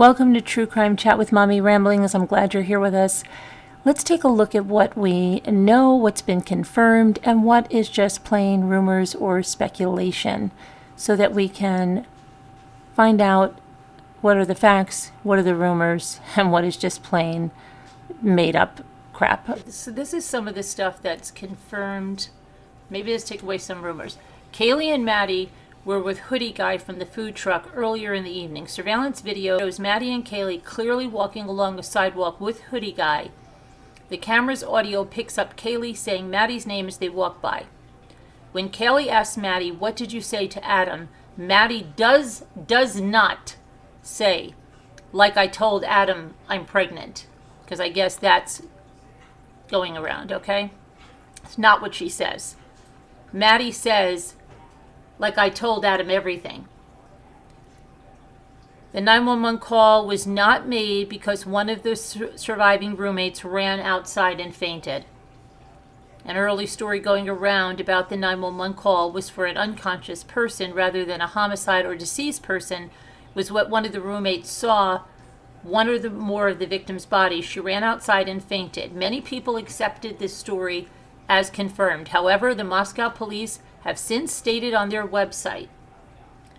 Welcome to True Crime Chat with Mommy Ramblings. I'm glad you're here with us. Let's take a look at what we know, what's been confirmed, and what is just plain rumors or speculation so that we can find out what are the facts, what are the rumors, and what is just plain made up crap. So this is some of the stuff that's confirmed. Maybe let's take away some rumors. Kaylee and Maddie were with Hoodie Guy from the food truck earlier in the evening. Surveillance video shows Maddie and Kaylee clearly walking along the sidewalk with Hoodie Guy. The camera's audio picks up Kaylee saying Maddie's name as they walk by. When Kaylee asks Maddie, "What did you say to Adam?" Maddie does not say, "Like I told Adam, I'm pregnant." Because I guess that's going around, okay? It's not what she says. Maddie says, "Like I told Adam everything." The 911 call was not made because one of the surviving roommates ran outside and fainted. An early story going around about the 911 call was for an unconscious person rather than a homicide or deceased person, was what one of the roommates saw one or more of the victim's bodies. She ran outside and fainted. Many people accepted this story as confirmed. However, the Moscow police have since stated on their website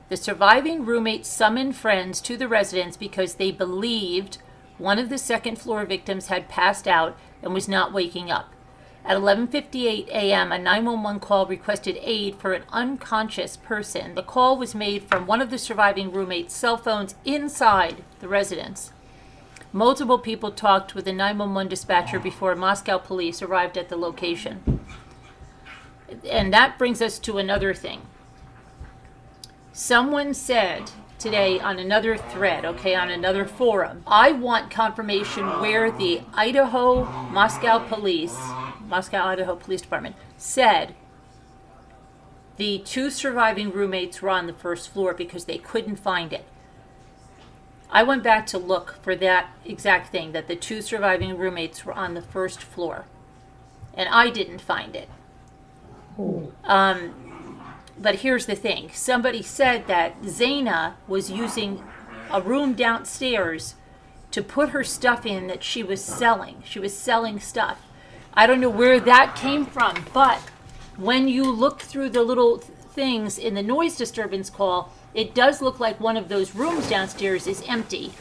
the surviving roommates summoned friends to the residence because they believed one of the second floor victims had passed out and was not waking up. At 11:58 a.m., a 911 call requested aid for an unconscious person. The call was made from one of the surviving roommates' cell phones inside the residence. Multiple people talked with the 911 dispatcher before Moscow police arrived at the location. And that brings us to another thing. Someone said today on another thread, on another forum, I want confirmation where the Moscow Idaho Police Department said the two surviving roommates were on the first floor because they couldn't find it. I went back to look for that exact thing, that the two surviving roommates were on the first floor, and I didn't find it. But here's the thing. Somebody said that Zaina was using a room downstairs to put her stuff in that she was selling. She was selling stuff. I don't know where that came from, but when you look through the little things in the noise disturbance call, it does look like one of those rooms downstairs is empty.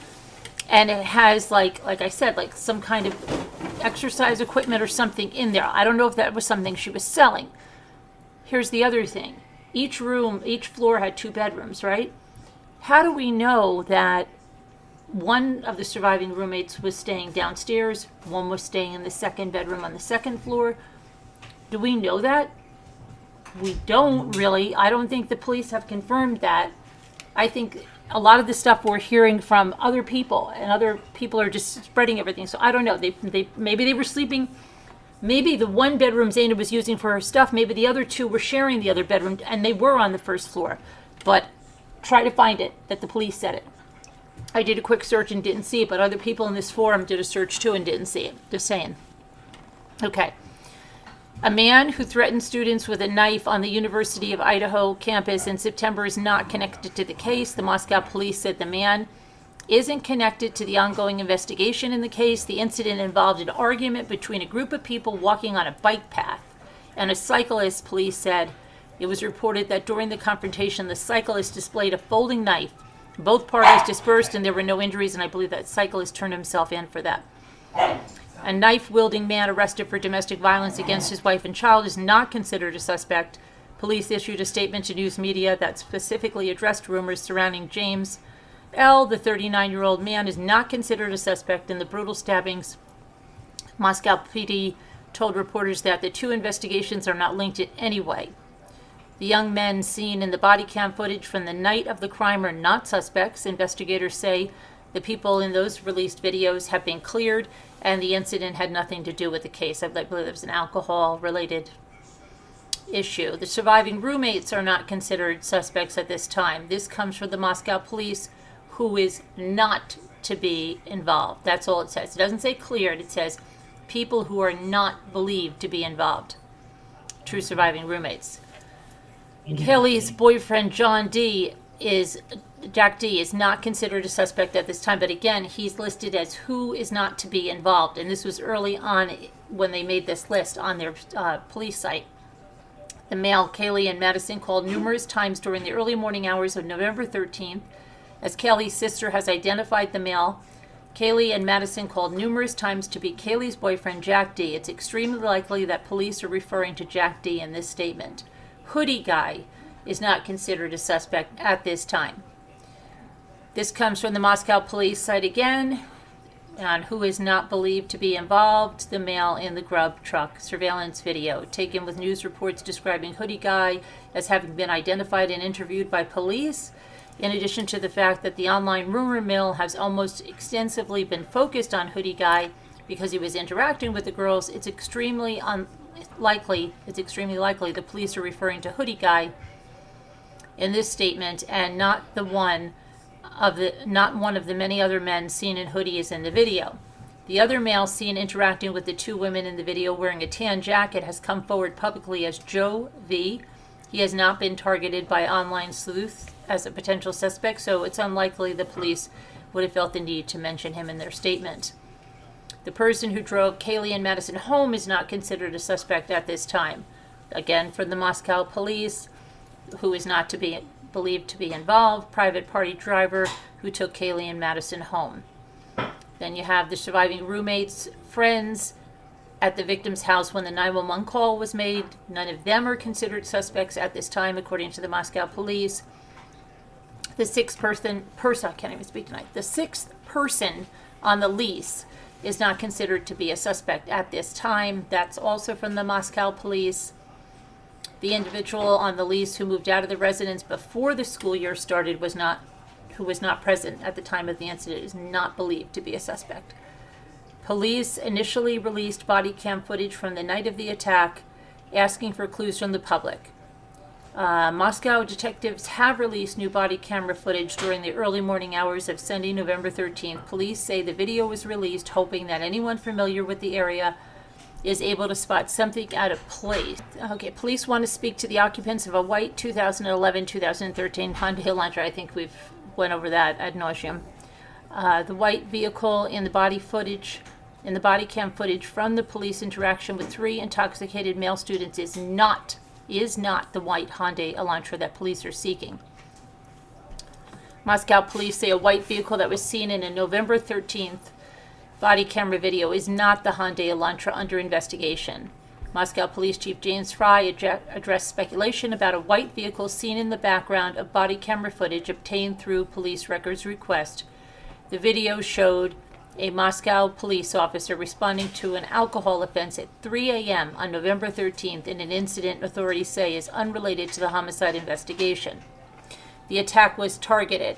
And it has, like I said, like some kind of exercise equipment or something in there. I don't know if that was something she was selling. Here's the other thing. Each floor had 2 bedrooms, right? How do we know that one of the surviving roommates was staying downstairs, one was staying in the second bedroom on the second floor? Do we know that? We don't really. I don't think the police have confirmed that. I think a lot of the stuff we're hearing from other people, and other people are just spreading everything. So I don't know. Maybe they were sleeping. Maybe the one bedroom Zaina was using for her stuff, maybe the other 2 were sharing the other bedroom, and they were on the first floor. But try to find it, that the police said it. I did a quick search and didn't see it, but other people in this forum did a search too and didn't see it. Just saying. Okay. A man who threatened students with a knife on the University of Idaho campus in September is not connected to the case. The Moscow police said the man isn't connected to the ongoing investigation in the case. The incident involved an argument between a group of people walking on a bike path and a cyclist, police said. It was reported that during the confrontation, the cyclist displayed a folding knife. Both parties dispersed and there were no injuries, and I believe that cyclist turned himself in for that. A knife-wielding man arrested for domestic violence against his wife and child is not considered a suspect. Police issued a statement to news media that specifically addressed rumors surrounding James L., the 39-year-old man, is not considered a suspect in the brutal stabbings. Moscow PD told reporters that the 2 investigations are not linked in any way. The young men seen in the body cam footage from the night of the crime are not suspects. Investigators say the people in those released videos have been cleared and the incident had nothing to do with the case. I believe it was an alcohol-related issue. The surviving roommates are not considered suspects at this time. This comes from the Moscow police, who is not to be involved. That's all it says. It doesn't say cleared. It says people who are not believed to be involved. True surviving roommates. Kelly's boyfriend, John D., Jack D is not considered a suspect at this time, but again, he's listed as who is not to be involved. And this was early on when they made this list on their police site. The male, Kaylee and Madison, called numerous times during the early morning hours of November 13th. As Kaylee's sister has identified the male, Kaylee and Madison called numerous times to be Kaylee's boyfriend, Jack D. It's extremely likely that police are referring to Jack D in this statement. Hoodie Guy is not considered a suspect at this time. This comes from the Moscow police site again, on who is not believed to be involved. The male in the grub truck surveillance video, taken with news reports describing Hoodie Guy as having been identified and interviewed by police. In addition to the fact that the online rumor mill has almost extensively been focused on Hoodie Guy because he was interacting with the girls, it's extremely likely the police are referring to Hoodie Guy in this statement, and not one of the many other men seen in hoodies in the video. The other male seen interacting with the two women in the video wearing a tan jacket has come forward publicly as Joe V. He has not been targeted by online sleuths as a potential suspect, so it's unlikely the police would have felt the need to mention him in their statement. The person who drove Kaylee and Madison home is not considered a suspect at this time. Again, from the Moscow police, who is not to be believed to be involved, private party driver who took Kaylee and Madison home. Then you have the surviving roommates, friends at the victim's house when the 911 call was made. None of them are considered suspects at this time, according to the Moscow police. The sixth person on the lease is not considered to be a suspect at this time. That's also from the Moscow police. The individual on the lease who moved out of the residence before the school year started who was not present at the time of the incident is not believed to be a suspect. Police initially released body cam footage from the night of the attack, asking for clues from the public. Moscow detectives have released new body camera footage during the early morning hours of Sunday, November 13th. Police say the video was released hoping that anyone familiar with the area is able to spot something out of place. Okay, police want to speak to the occupants of a white 2011-2013 Hyundai Elantra. I think we've went over that ad nauseum. The white vehicle in the body cam footage from the police interaction with three intoxicated male students is not the white Hyundai Elantra that police are seeking. Moscow police say a white vehicle that was seen in a November 13th body camera video is not the Hyundai Elantra under investigation. Moscow Police Chief James Fry addressed speculation about a white vehicle seen in the background of body camera footage obtained through police records request. The video showed a Moscow police officer responding to an alcohol offense at 3 a.m. on November 13th in an incident authorities say is unrelated to the homicide investigation. The attack was targeted.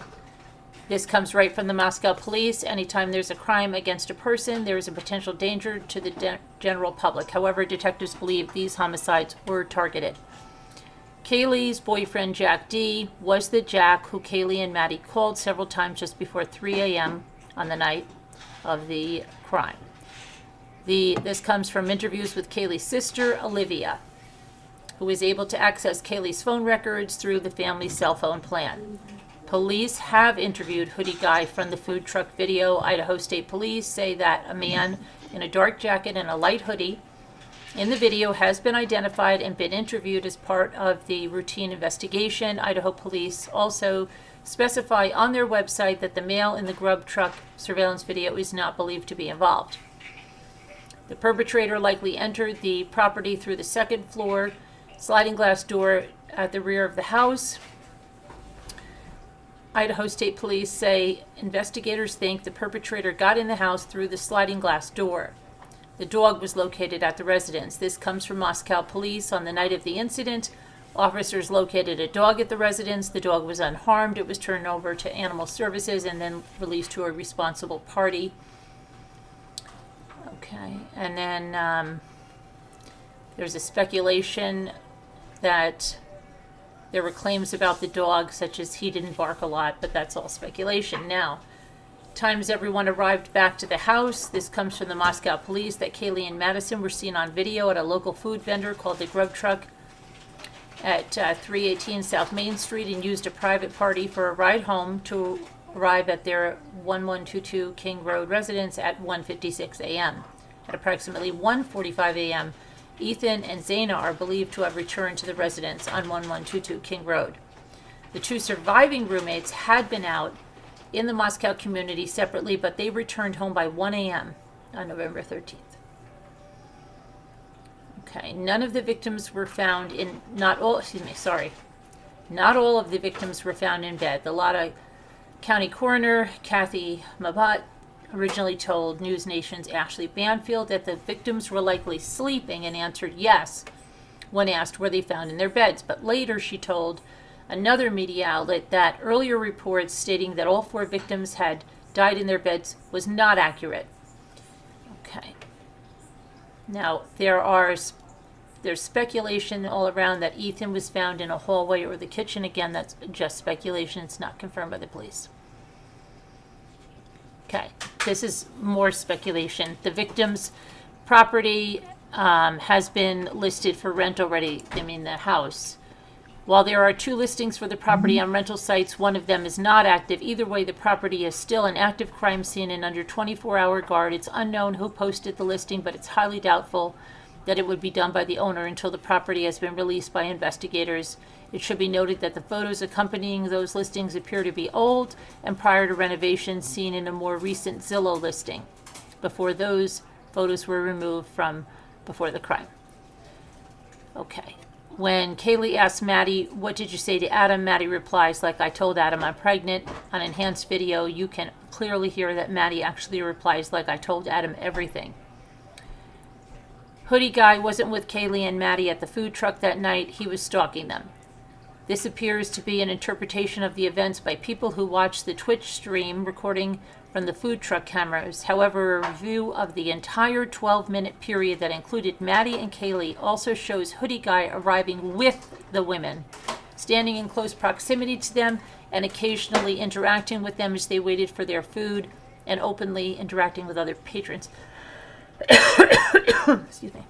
This comes right from the Moscow police. Anytime there's a crime against a person, there is a potential danger to the general public. However, detectives believe these homicides were targeted. Kaylee's boyfriend, Jack D., was the Jack who Kaylee and Maddie called several times just before 3 a.m. on the night of the crime. This comes from interviews with Kaylee's sister, Olivia, who was able to access Kaylee's phone records through the family's cell phone plan. Police have interviewed Hoodie Guy from the food truck video. Idaho State Police say that a man in a dark jacket and a light hoodie in the video has been identified and been interviewed as part of the routine investigation. Idaho Police also specify on their website that the male in the grub truck surveillance video is not believed to be involved. The perpetrator likely entered the property through the second floor sliding glass door at the rear of the house. Idaho State Police say investigators think the perpetrator got in the house through the sliding glass door. The dog was located at the residence. This comes from Moscow Police. On the night of the incident, officers located a dog at the residence. The dog was unharmed. It was turned over to Animal Services and then released to a responsible party. Okay, and then there's a speculation that there were claims about the dog, such as he didn't bark a lot, but that's all speculation. Now, times everyone arrived back to the house. This comes from the Moscow police that Kaylee and Madison were seen on video at a local food vendor called the Grub Truck at 318 South Main Street and used a private party for a ride home to arrive at their 1122 King Road residence at 1:56 a.m. At approximately 1:45 a.m., Ethan and Zaina are believed to have returned to the residence on 1122 King Road. The two surviving roommates had been out in the Moscow community separately, but they returned home by 1 a.m. on November 13th. Okay, none of the victims were found in, not all of the victims were found in bed. The Lada County Coroner, Kathy Mabat, originally told News Nation's Ashley Banfield that the victims were likely sleeping and answered yes when asked were they found in their beds. But later she told another media outlet that earlier reports stating that all 4 victims had died in their beds was not accurate. Okay. Now, there's speculation all around that Ethan was found in a hallway or the kitchen. Again, that's just speculation. It's not confirmed by the police. Okay, this is more speculation. The victim's property has been listed for rent already. I mean, the house. While there are 2 listings for the property on rental sites, one of them is not active. Either way, the property is still an active crime scene and under 24-hour guard. It's unknown who posted the listing, but it's highly doubtful that it would be done by the owner until the property has been released by investigators. It should be noted that the photos accompanying those listings appear to be old and prior to renovation, seen in a more recent Zillow listing, before those photos were removed from before the crime. Okay. When Kaylee asks Maddie, "What did you say to Adam?" Maddie replies, "Like I told Adam, I'm pregnant." On enhanced video, you can clearly hear that Maddie actually replies, "Like I told Adam everything." Hoodie Guy wasn't with Kaylee and Maddie at the food truck that night. He was stalking them. This appears to be an interpretation of the events by people who watched the Twitch stream recording from the food truck cameras. However, a review of the entire 12-minute period that included Maddie and Kaylee also shows Hoodie Guy arriving with the women, standing in close proximity to them and occasionally interacting with them as they waited for their food and openly interacting with other patrons. Excuse me.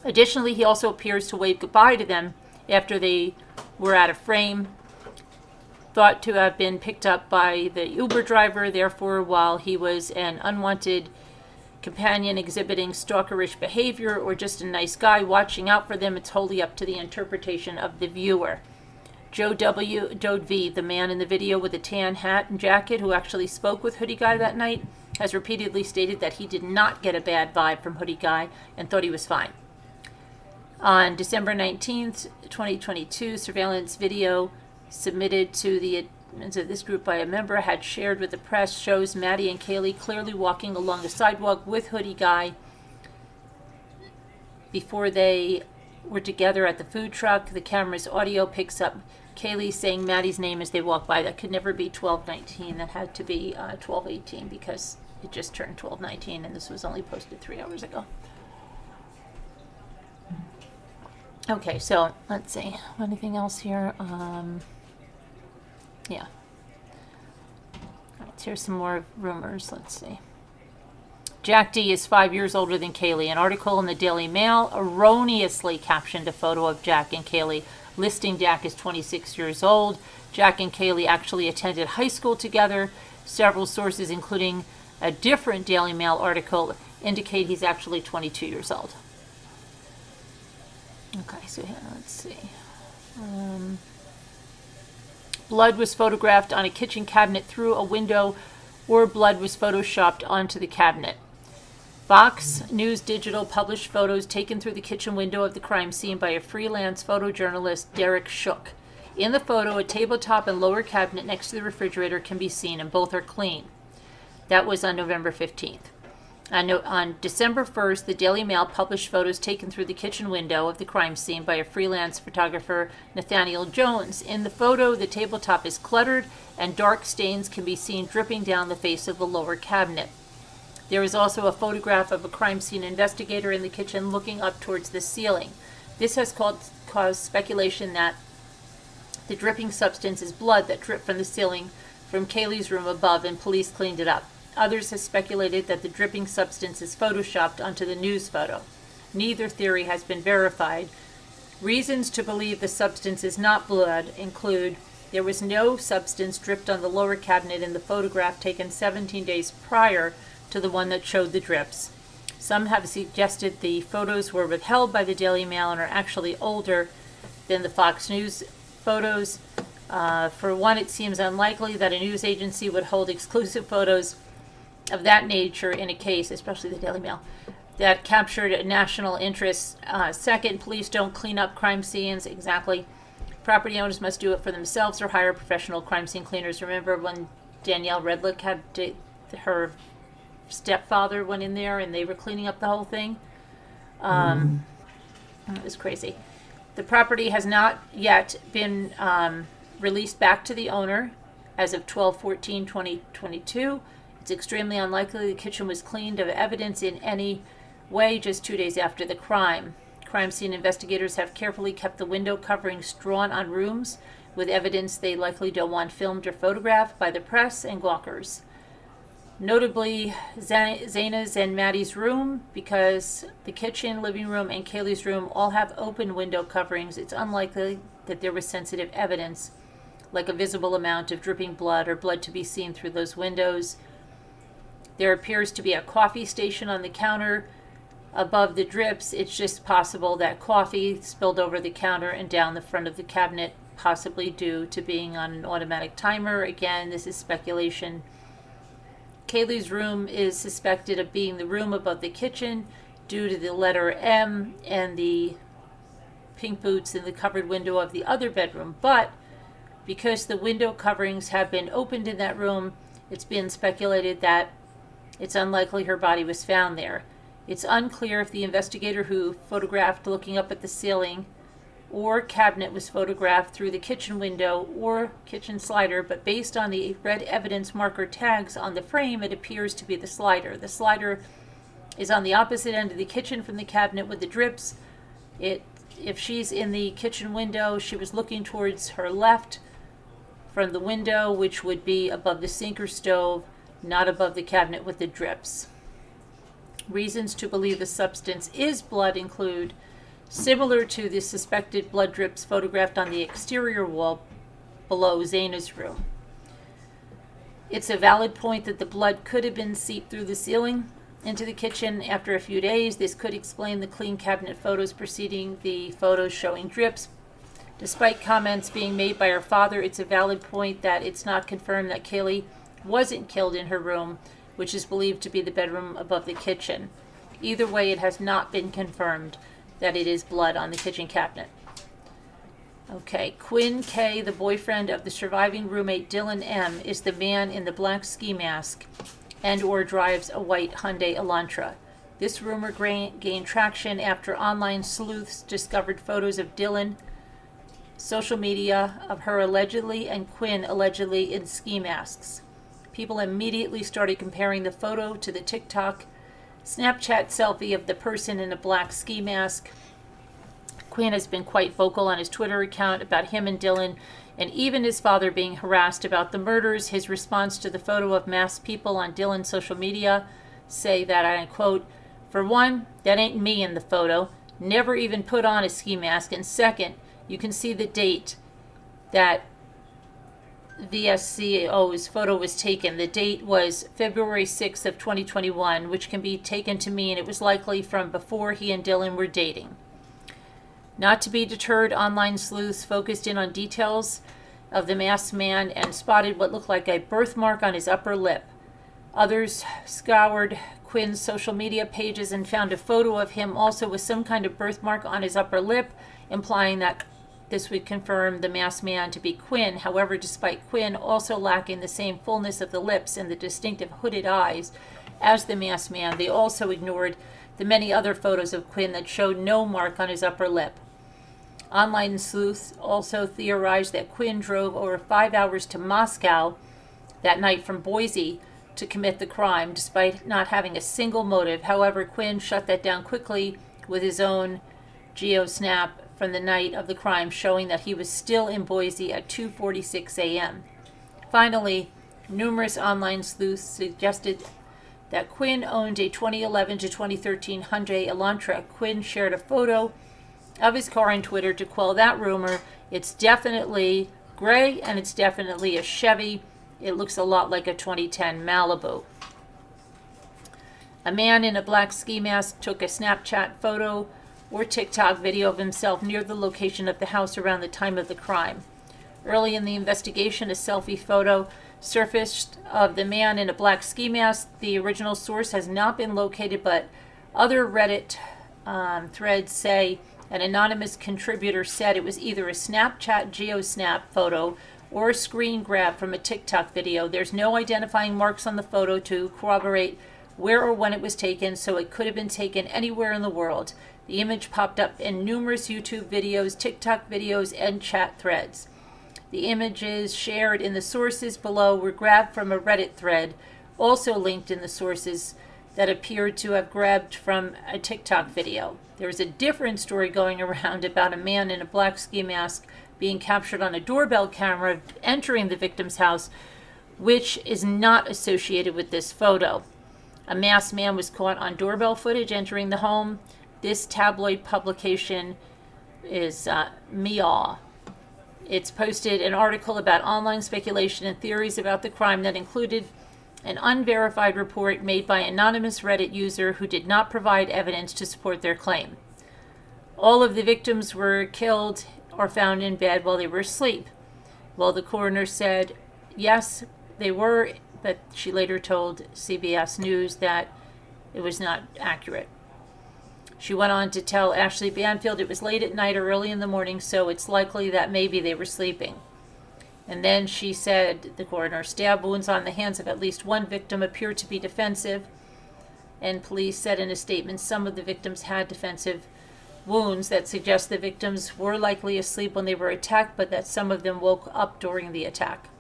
Additionally, he also appears to wave goodbye to them after they were out of frame, thought to have been picked up by the Uber driver. Therefore, while he was an unwanted companion exhibiting stalkerish behavior or just a nice guy watching out for them, it's wholly up to the interpretation of the viewer. Joe V, the man in the video with a tan hat and jacket who actually spoke with Hoodie Guy that night, has repeatedly stated that he did not get a bad vibe from Hoodie Guy and thought he was fine. On December 19th, 2022, surveillance video submitted to this group by a member had shared with the press shows Maddie and Kaylee clearly walking along the sidewalk with Hoodie Guy before they were together at the food truck. The camera's audio picks up Kaylee saying Maddie's name as they walk by. That could never be 12:19. That had to be 12:18 because it just turned 12:19 and this was only posted 3 hours ago. Okay, so let's see. Anything else here? Yeah. All right, here's some more rumors. Let's see. Jack D is 5 years older than Kaylee. An article in the Daily Mail erroneously captioned a photo of Jack and Kaylee, listing Jack as 26 years old. Jack and Kaylee actually attended high school together. Several sources, including a different Daily Mail article, indicate he's actually 22 years old. Okay, so here, let's see. Blood was photographed on a kitchen cabinet through a window, or blood was photoshopped onto the cabinet. Fox News Digital published photos taken through the kitchen window of the crime scene by a freelance photojournalist, Derek Shook. In the photo, a tabletop and lower cabinet next to the refrigerator can be seen, and both are clean. That was on November 15th. On December 1st, the Daily Mail published photos taken through the kitchen window of the crime scene by a freelance photographer, Nathaniel Jones. In the photo, the tabletop is cluttered and dark stains can be seen dripping down the face of the lower cabinet. There is also a photograph of a crime scene investigator in the kitchen looking up towards the ceiling. This has caused speculation that the dripping substance is blood that dripped from the ceiling from Kaylee's room above, and police cleaned it up. Others have speculated that the dripping substance is photoshopped onto the news photo. Neither theory has been verified. Reasons to believe the substance is not blood include there was no substance dripped on the lower cabinet in the photograph taken 17 days prior to the one that showed the drips. Some have suggested the photos were withheld by the Daily Mail and are actually older than the Fox News photos. For one, it seems unlikely that a news agency would hold exclusive photos of that nature in a case, especially the Daily Mail, that captured national interest. Second, police don't clean up crime scenes. Exactly. Property owners must do it for themselves or hire professional crime scene cleaners. Remember when Danielle Redlick had her stepfather went in there and they were cleaning up the whole thing? It was crazy. The property has not yet been released back to the owner as of 12/14/2022. It's extremely unlikely the kitchen was cleaned of evidence in any way just 2 days after the crime. Crime scene investigators have carefully kept the window coverings drawn on rooms with evidence they likely don't want filmed or photographed by the press and gawkers. Notably, Zaina's and Maddie's room, because the kitchen, living room, and Kaylee's room all have open window coverings, it's unlikely that there was sensitive evidence, like a visible amount of dripping blood or blood to be seen through those windows. There appears to be a coffee station on the counter above the drips. It's just possible that coffee spilled over the counter and down the front of the cabinet, possibly due to being on an automatic timer. Again, this is speculation. Kaylee's room is suspected of being the room above the kitchen due to the letter M and the pink boots in the covered window of the other bedroom. But because the window coverings have been opened in that room, it's been speculated that it's unlikely her body was found there. It's unclear if the investigator who photographed looking up at the ceiling or cabinet was photographed through the kitchen window or kitchen slider, but based on the red evidence marker tags on the frame, it appears to be the slider. The slider is on the opposite end of the kitchen from the cabinet with the drips. If she's in the kitchen window, she was looking towards her left from the window, which would be above the sink or stove, not above the cabinet with the drips. Reasons to believe the substance is blood include, similar to the suspected blood drips photographed on the exterior wall below Zaina's room. It's a valid point that the blood could have been seeped through the ceiling into the kitchen after a few days. This could explain the clean cabinet photos preceding the photos showing drips. Despite comments being made by her father, it's a valid point that it's not confirmed that Kaylee wasn't killed in her room, which is believed to be the bedroom above the kitchen. Either way, it has not been confirmed that it is blood on the kitchen cabinet. Okay, Quinn K., the boyfriend of the surviving roommate Dylan M., is the man in the black ski mask and or drives a white Hyundai Elantra. This rumor gained traction after online sleuths discovered photos of Dylan, social media of her allegedly and Quinn allegedly in ski masks. People immediately started comparing the photo to the TikTok Snapchat selfie of the person in a black ski mask. Quinn has been quite vocal on his Twitter account about him and Dylan, and even his father being harassed about the murders. His response to the photo of masked people on Dylan's social media say that, I quote, "For one, that ain't me in the photo. Never even put on a ski mask. And second, you can see the date that VSCO's photo was taken. The date was February 6th of 2021, which can be taken to mean it was likely from before he and Dylan were dating." Not to be deterred, online sleuths focused in on details of the masked man and spotted what looked like a birthmark on his upper lip. Others scoured Quinn's social media pages and found a photo of him also with some kind of birthmark on his upper lip, implying that this would confirm the masked man to be Quinn. However, despite Quinn also lacking the same fullness of the lips and the distinctive hooded eyes as the masked man, they also ignored the many other photos of Quinn that showed no mark on his upper lip. Online sleuths also theorized that Quinn drove over 5 hours to Moscow that night from Boise to commit the crime, despite not having a single motive. However, Quinn shut that down quickly with his own GeoSnap from the night of the crime, showing that he was still in Boise at 2:46 a.m. Finally, numerous online sleuths suggested that Quinn owned a 2011 to 2013 Hyundai Elantra. Quinn shared a photo of his car on Twitter to quell that rumor. It's definitely gray, and it's definitely a Chevy. It looks a lot like a 2010 Malibu. A man in a black ski mask took a Snapchat photo or TikTok video of himself near the location of the house around the time of the crime. Early in the investigation, a selfie photo surfaced of the man in a black ski mask. The original source has not been located, but other Reddit threads say an anonymous contributor said it was either a Snapchat GeoSnap photo or a screen grab from a TikTok video. There's no identifying marks on the photo to corroborate where or when it was taken, so it could have been taken anywhere in the world. The image popped up in numerous YouTube videos, TikTok videos, and chat threads. The images shared in the sources below were grabbed from a Reddit thread, also linked in the sources that appeared to have grabbed from a TikTok video. There was a different story going around about a man in a black ski mask being captured on a doorbell camera entering the victim's house, which is not associated with this photo. A masked man was caught on doorbell footage entering the home. This tabloid publication is Meow. It's posted an article about online speculation and theories about the crime that included an unverified report made by an anonymous Reddit user who did not provide evidence to support their claim. All of the victims were killed or found in bed while they were asleep. Well, the coroner said, yes, they were, but she later told CBS News that it was not accurate. She went on to tell Ashley Banfield it was late at night or early in the morning, so it's likely that maybe they were sleeping. And then she said, the coroner, stab wounds on the hands of at least one victim appeared to be defensive. And police said in a statement some of the victims had defensive wounds that suggest the victims were likely asleep when they were attacked, but that some of them woke up during the attack.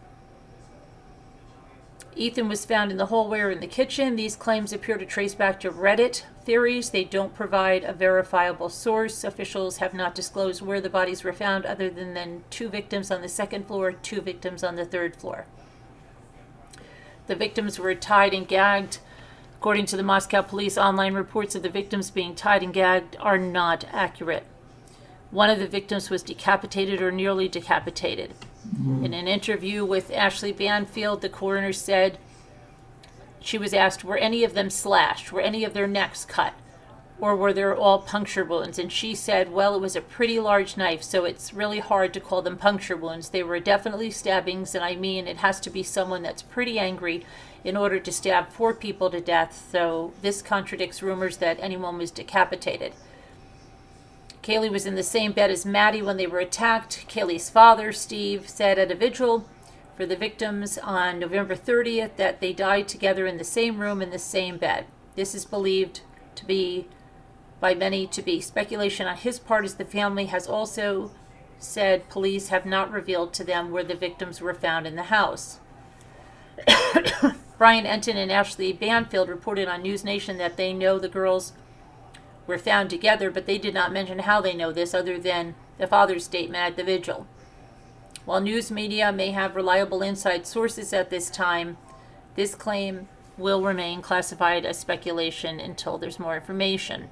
Ethan was found in the hallway or in the kitchen. These claims appear to trace back to Reddit theories. They don't provide a verifiable source. Officials have not disclosed where the bodies were found other than 2 victims on the second floor, 2 victims on the third floor. The victims were tied and gagged. According to the Moscow police, online reports of the victims being tied and gagged are not accurate. One of the victims was decapitated or nearly decapitated. In an interview with Ashley Banfield, the coroner said she was asked, were any of them slashed? Were any of their necks cut? Or were there all puncture wounds? And she said, well, it was a pretty large knife, so it's really hard to call them puncture wounds. They were definitely stabbings, and I mean, it has to be someone that's pretty angry in order to stab 4 people to death, so this contradicts rumors that anyone was decapitated. Kaylee was in the same bed as Maddie when they were attacked. Kaylee's father, Steve, said at a vigil for the victims on November 30th that they died together in the same room in the same bed. This is believed to be, by many, to be speculation on his part, as the family has also said police have not revealed to them where the victims were found in the house. Brian Enton and Ashley Banfield reported on News Nation that they know the girls were found together, but they did not mention how they know this other than the father's statement at the vigil. While news media may have reliable inside sources at this time, this claim will remain classified as speculation until there's more information.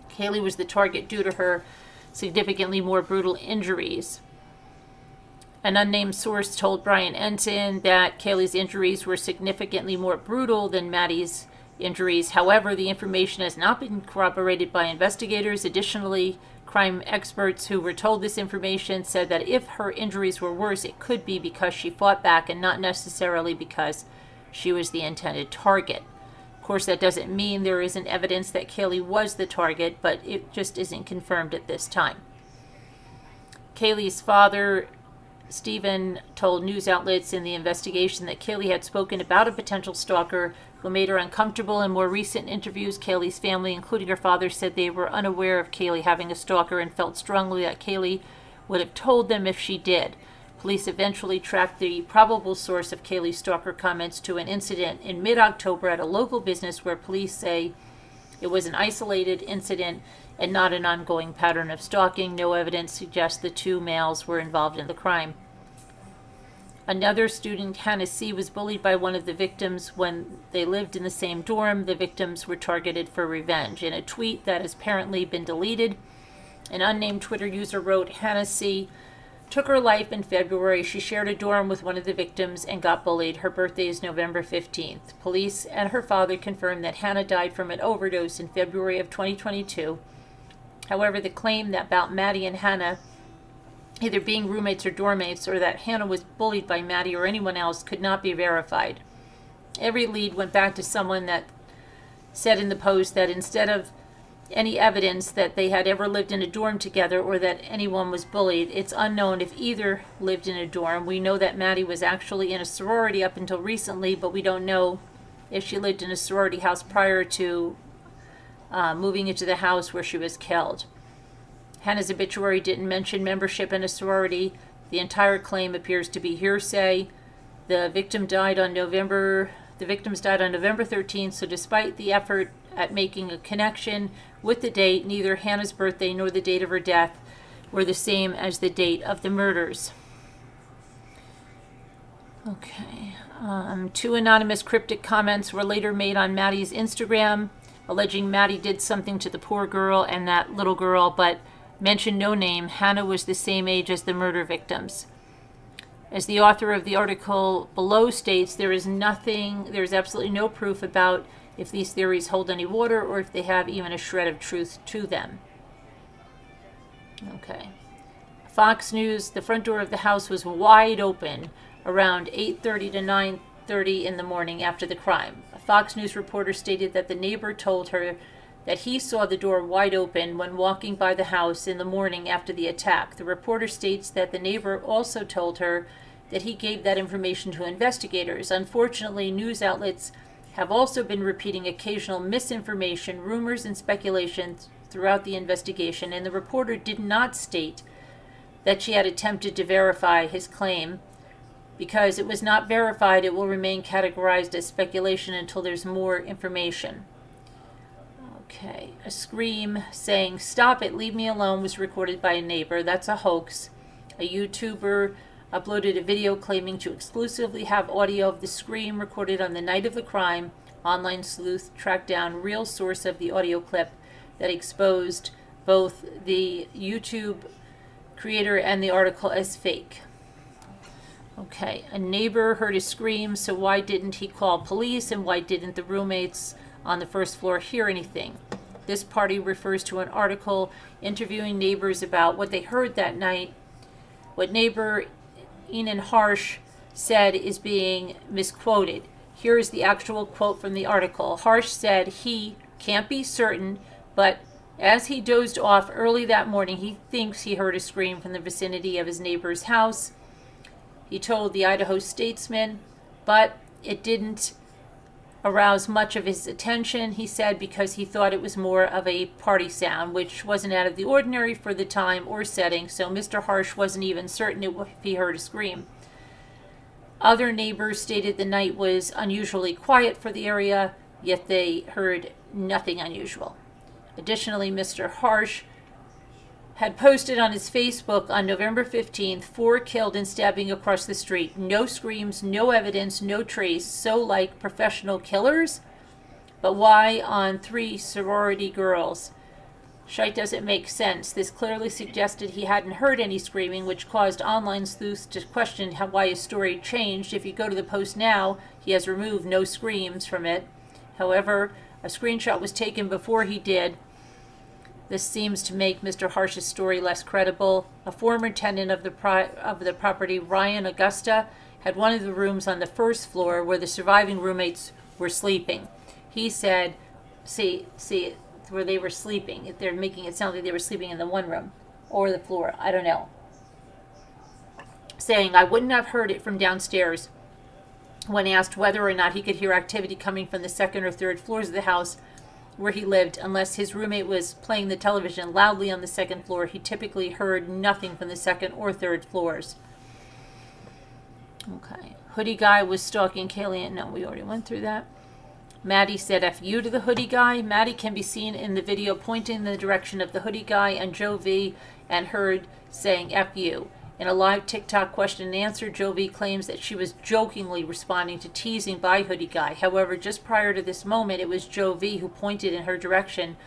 Kaylee was the target due to her significantly more brutal injuries. An unnamed source told Brian Enton that Kaylee's injuries were significantly more brutal than Maddie's injuries. However, the information has not been corroborated by investigators. Additionally, crime experts who were told this information said that if her injuries were worse, it could be because she fought back and not necessarily because she was the intended target. Of course, that doesn't mean there isn't evidence that Kaylee was the target, but it just isn't confirmed at this time. Kaylee's father, Stephen, told news outlets in the investigation that Kaylee had spoken about a potential stalker who made her uncomfortable. In more recent interviews, Kaylee's family, including her father, said they were unaware of Kaylee having a stalker and felt strongly that Kaylee would have told them if she did. Police eventually tracked the probable source of Kaylee's stalker comments to an incident in mid-October at a local business where police say it was an isolated incident and not an ongoing pattern of stalking. No evidence suggests the 2 males were involved in the crime. Another student, Hannah C., was bullied by one of the victims when they lived in the same dorm. The victims were targeted for revenge. In a tweet that has apparently been deleted, An unnamed Twitter user wrote, Hannah C. took her life in February. She shared a dorm with one of the victims and got bullied. Her birthday is November 15th. Police and her father confirmed that Hannah died from an overdose in February of 2022. However, the claim that about Maddie and Hannah either being roommates or doormates, or that Hannah was bullied by Maddie or anyone else, could not be verified. Every lead went back to someone that said in the post that instead of any evidence that they had ever lived in a dorm together or that anyone was bullied, it's unknown if either lived in a dorm. We know that Maddie was actually in a sorority up until recently, but we don't know if she lived in a sorority house prior to moving into the house where she was killed. Hannah's obituary didn't mention membership in a sorority. The entire claim appears to be hearsay. The victims died on November 13th, so despite the effort at making a connection with the date, neither Hannah's birthday nor the date of her death were the same as the date of the murders. Okay. 2 anonymous cryptic comments were later made on Maddie's Instagram, alleging Maddie did something to the poor girl and that little girl, but mentioned no name. Hannah was the same age as the murder victims. As the author of the article below states, there is absolutely no proof about if these theories hold any water or if they have even a shred of truth to them. Okay. Fox News, the front door of the house was wide open around 8:30 to 9:30 in the morning after the crime. A Fox News reporter stated that the neighbor told her that he saw the door wide open when walking by the house in the morning after the attack. The reporter states that the neighbor also told her that he gave that information to investigators. Unfortunately, news outlets have also been repeating occasional misinformation, rumors, and speculations throughout the investigation, and the reporter did not state that she had attempted to verify his claim. Because it was not verified, it will remain categorized as speculation until there's more information. Okay, a scream saying, "Stop it, leave me alone," was recorded by a neighbor. That's a hoax. A YouTuber uploaded a video claiming to exclusively have audio of the scream recorded on the night of the crime. Online sleuth tracked down real source of the audio clip that exposed both the YouTube creator and the article as fake. Okay, a neighbor heard a scream, so why didn't he call police, and why didn't the roommates on the first floor hear anything? This party refers to an article interviewing neighbors about what they heard that night. What neighbor Enan Harsh said is being misquoted. Here is the actual quote from the article. Harsh said he can't be certain, but as he dozed off early that morning, he thinks he heard a scream from the vicinity of his neighbor's house. He told the Idaho Statesman, but it didn't arouse much of his attention, he said, because he thought it was more of a party sound, which wasn't out of the ordinary for the time or setting, so Mr. Harsh wasn't even certain if he heard a scream. Other neighbors stated the night was unusually quiet for the area, yet they heard nothing unusual. Additionally, Mr. Harsh had posted on his Facebook on November 15th, 4 killed and stabbing across the street. No screams, no evidence, no trace. So like professional killers? But why on 3 sorority girls? Shite doesn't make sense. This clearly suggested he hadn't heard any screaming, which caused online sleuths to question why his story changed. If you go to the post now, he has removed no screams from it. However, a screenshot was taken before he did. This seems to make Mr. Harsh's story less credible. A former tenant of the property, Ryan Augusta, had one of the rooms on the first floor where the surviving roommates were sleeping. He said, see, where they were sleeping. They're making it sound like they were sleeping in the one room or the floor. I don't know. Saying, I wouldn't have heard it from downstairs. When asked whether or not he could hear activity coming from the second or third floors of the house where he lived, unless his roommate was playing the television loudly on the second floor, he typically heard nothing from the second or third floors. Okay. Hoodie guy was stalking Kaylee. No, we already went through that. Maddie said F you to the hoodie guy. Maddie can be seen in the video pointing in the direction of the hoodie guy and Joe V, and heard saying F you. In a live TikTok question and answer, Joe V claims that she was jokingly responding to teasing by hoodie guy. However, just prior to this moment, it was Joe V who pointed in her direction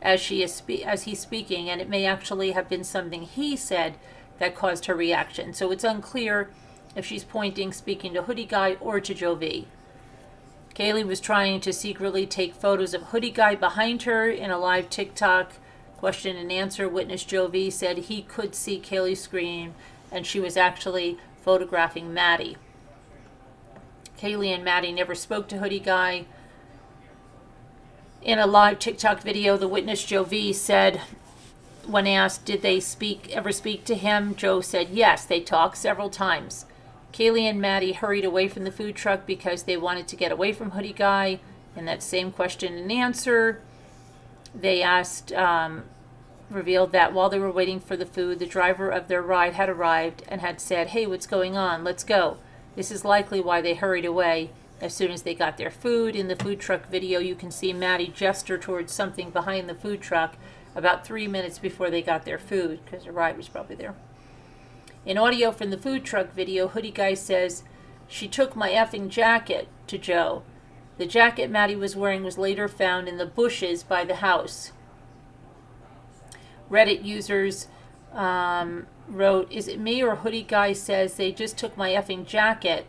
as he's speaking, and it may actually have been something he said that caused her reaction. So it's unclear if she's pointing, speaking to Hoodie Guy or to Joe V. Kaylee was trying to secretly take photos of Hoodie Guy behind her in a live TikTok question and answer. Witness Joe V said he could see Kaylee scream, and she was actually photographing Maddie. Kaylee and Maddie never spoke to Hoodie Guy. In a live TikTok video, the witness Joe V said, when asked, did they ever speak to him, Joe said yes, they talked several times. Kaylee and Maddie hurried away from the food truck because they wanted to get away from Hoodie Guy. In that same question and answer, they revealed that while they were waiting for the food, the driver of their ride had arrived and had said, hey, what's going on? Let's go. This is likely why they hurried away as soon as they got their food. In the food truck video, you can see Maddie gesture towards something behind the food truck about 3 minutes before they got their food, because the ride was probably there. In audio from the food truck video, Hoodie Guy says, she took my effing jacket to Joe. The jacket Maddie was wearing was later found in the bushes by the house. Reddit users wrote, is it me or Hoodie Guy says they just took my effing jacket?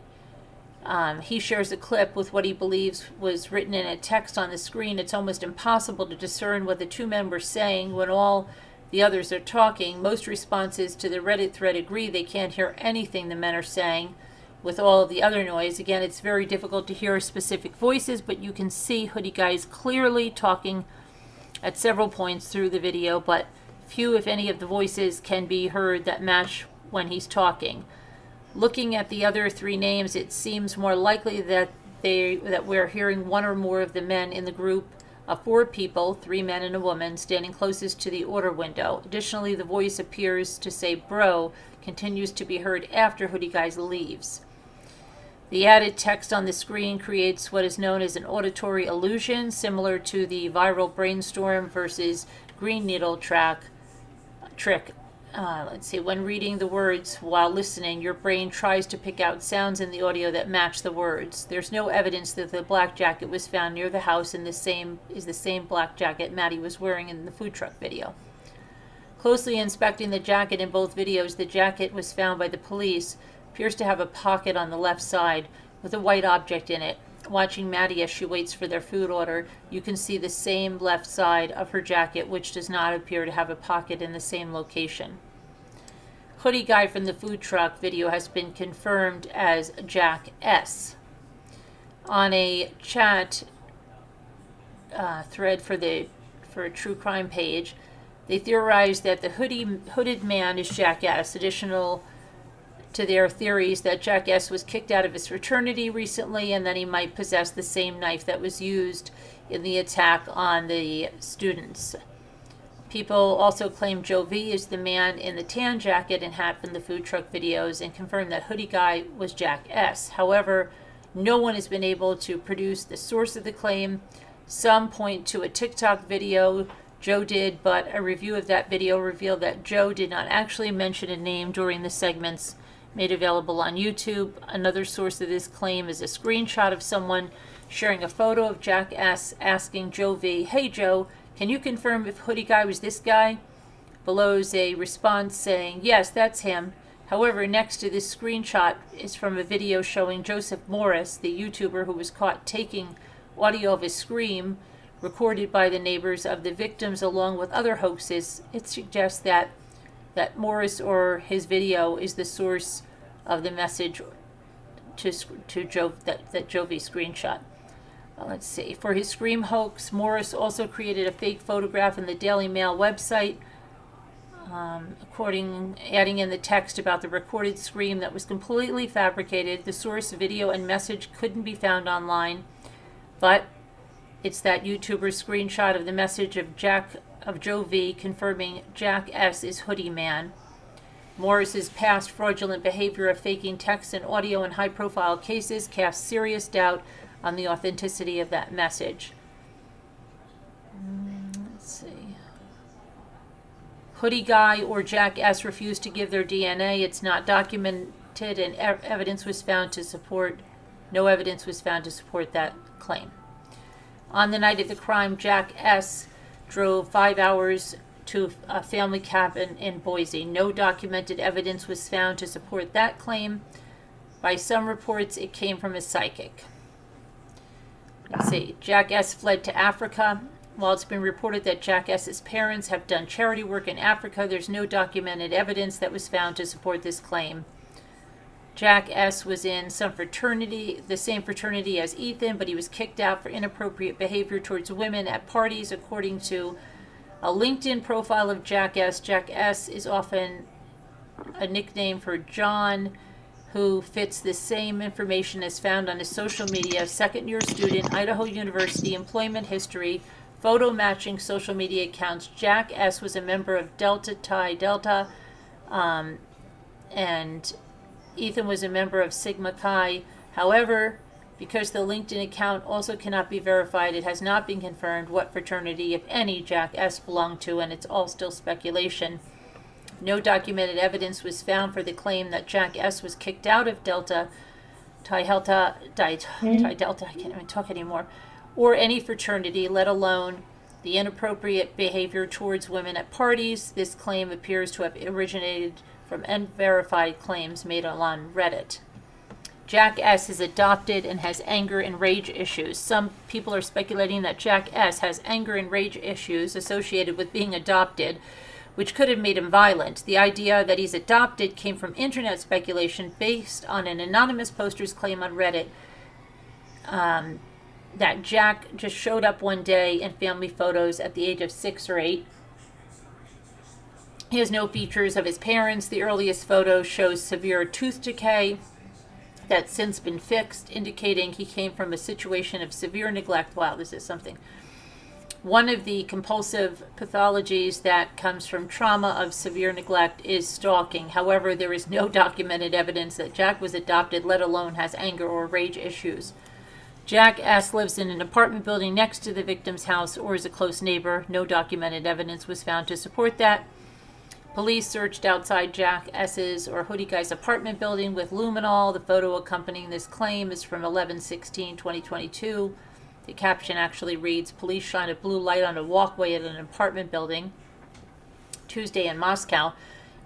He shares a clip with what he believes was written in a text on the screen. It's almost impossible to discern what the two men were saying when all the others are talking. Most responses to the Reddit thread agree they can't hear anything the men are saying with all of the other noise. Again, it's very difficult to hear specific voices, but you can see Hoodie Guy is clearly talking at several points through the video, but few, if any, of the voices can be heard that match when he's talking. Looking at the other three names, it seems more likely that we're hearing one or more of the men in the group of 4 people, 3 men and a woman, standing closest to the order window. Additionally, the voice appears to say bro continues to be heard after Hoodie Guy leaves. The added text on the screen creates what is known as an auditory illusion, similar to the viral brainstorm versus green needle trick. When reading the words while listening, your brain tries to pick out sounds in the audio that match the words. There's no evidence that the black jacket was found near the house and the same black jacket Maddie was wearing in the food truck video. Closely inspecting the jacket in both videos, the jacket was found by the police appears to have a pocket on the left side with a white object in it. Watching Maddie as she waits for their food order, you can see the same left side of her jacket, which does not appear to have a pocket in the same location. Hoodie Guy from the food truck video has been confirmed as Jack S. On a chat thread for a true crime page, they theorized that the hooded man is Jack S. Additional to their theories that Jack S. was kicked out of his fraternity recently and that he might possess the same knife that was used in the attack on the students. People also claim Joe V. is the man in the tan jacket and hat from the food truck videos and confirm that Hoodie Guy was Jack S. However, no one has been able to produce the source of the claim. Some point to a TikTok video Joe did, but a review of that video revealed that Joe did not actually mention a name during the segments made available on YouTube. Another source of this claim is a screenshot of someone sharing a photo of Jack S. asking Joe V, hey Joe, can you confirm if Hoodie Guy was this guy? Below is a response saying, yes, that's him. However, next to this screenshot is from a video showing Joseph Morris, the YouTuber who was caught taking audio of his scream, recorded by the neighbors of the victims along with other hoaxes. It suggests that Morris or his video is the source of the message to Joe that Joe V screenshot. Let's see. For his Scream hoax, Morris also created a fake photograph in the Daily Mail website, adding in the text about the recorded scream that was completely fabricated. The source, video, and message couldn't be found online, but it's that YouTuber's screenshot of the message of Joe V confirming Jack S. is Hoodie Man. Morris's past fraudulent behavior of faking text and audio in high-profile cases casts serious doubt on the authenticity of that message. Let's see. Hoodie Guy or Jack S. refused to give their DNA. It's not documented, and no evidence was found to support that claim. On the night of the crime, Jack S. drove 5 hours to a family cabin in Boise. No documented evidence was found to support that claim. By some reports, it came from a psychic. Let's see. Jack S. fled to Africa. While it's been reported that Jack S.'s parents have done charity work in Africa, there's no documented evidence that was found to support this claim. Jack S. was in some fraternity, the same fraternity as Ethan, but he was kicked out for inappropriate behavior towards women at parties, according to a LinkedIn profile of Jack S. Jack S. is often a nickname for John, who fits the same information as found on his social media: second-year student, Idaho University, employment history, photo matching social media accounts. Jack S. was a member of Delta Chi Delta, and Ethan was a member of Sigma Chi. However, because the LinkedIn account also cannot be verified, it has not been confirmed what fraternity, if any, Jack S. belonged to, and it's all still speculation. No documented evidence was found for the claim that Jack S. was kicked out of Delta Chi Delta, I can't even talk anymore, or any fraternity, let alone the inappropriate behavior towards women at parties. This claim appears to have originated from unverified claims made on Reddit. Jack S. is adopted and has anger and rage issues. Some people are speculating that Jack S. has anger and rage issues associated with being adopted, which could have made him violent. The idea that he's adopted came from internet speculation based on an anonymous poster's claim on Reddit that Jack just showed up one day in family photos at the age of 6 or 8. He has no features of his parents. The earliest photo shows severe tooth decay that's since been fixed, indicating he came from a situation of severe neglect. Wow, this is something. One of the compulsive pathologies that comes from trauma of severe neglect is stalking. However, there is no documented evidence that Jack was adopted, let alone has anger or rage issues. Jack S. lives in an apartment building next to the victim's house or is a close neighbor. No documented evidence was found to support that. Police searched outside Jack S.'s or Hoodie Guy's apartment building with luminol. The photo accompanying this claim is from 11/16/2022. The caption actually reads, "Police shine a blue light on a walkway at an apartment building Tuesday in Moscow,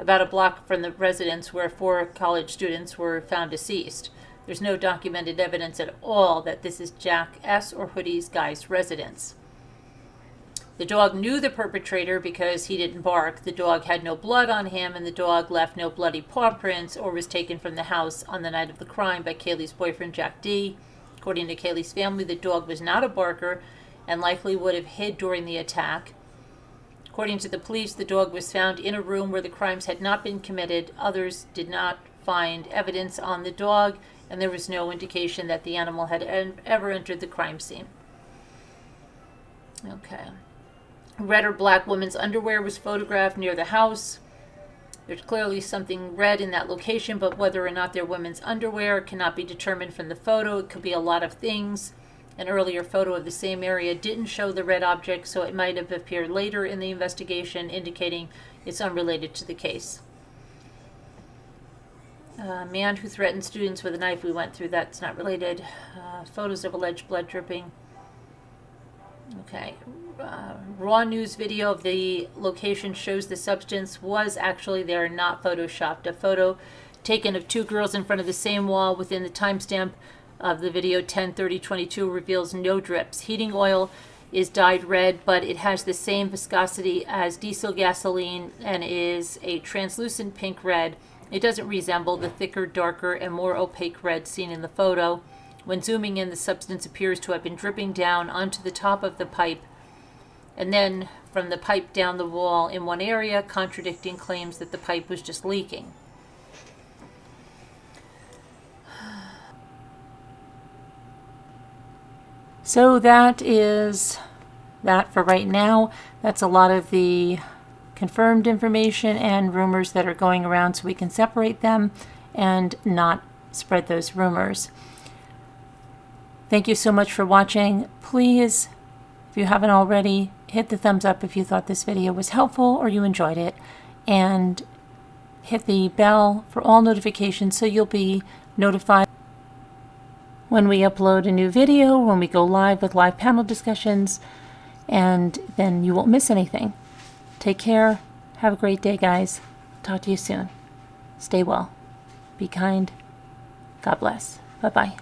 about a block from the residence where 4 college students were found deceased. There's no documented evidence at all that this is Jack S. or Hoodie Guy's residence. The dog knew the perpetrator because he didn't bark. The dog had no blood on him, and the dog left no bloody paw prints or was taken from the house on the night of the crime by Kaylee's boyfriend, Jack D. According to Kaylee's family, the dog was not a barker and likely would have hid during the attack. According to the police, the dog was found in a room where the crimes had not been committed. Others did not find evidence on the dog, and there was no indication that the animal had ever entered the crime scene." Okay. Red or black woman's underwear was photographed near the house. There's clearly something red in that location, but whether or not they're women's underwear cannot be determined from the photo. It could be a lot of things. An earlier photo of the same area didn't show the red object, so it might have appeared later in the investigation, indicating it's unrelated to the case. Man who threatened students with a knife, we went through that, it's not related. Photos of alleged blood dripping. Okay. Raw news video of the location shows the substance was actually there, not photoshopped. A photo taken of 2 girls in front of the same wall within the timestamp of the video 10/30/22 reveals no drips. Heating oil is dyed red, but it has the same viscosity as diesel gasoline and is a translucent pink red. It doesn't resemble the thicker, darker, and more opaque red seen in the photo. When zooming in, the substance appears to have been dripping down onto the top of the pipe and then from the pipe down the wall in one area, contradicting claims that the pipe was just leaking. So that is that for right now. That's a lot of the confirmed information and rumors that are going around, so we can separate them and not spread those rumors. Thank you so much for watching. Please, if you haven't already, hit the thumbs up if you thought this video was helpful or you enjoyed it, and hit the bell for all notifications so you'll be notified when we upload a new video, when we go live with live panel discussions, and then you won't miss anything. Take care. Have a great day, guys. Talk to you soon. Stay well. Be kind. God bless. Bye-bye.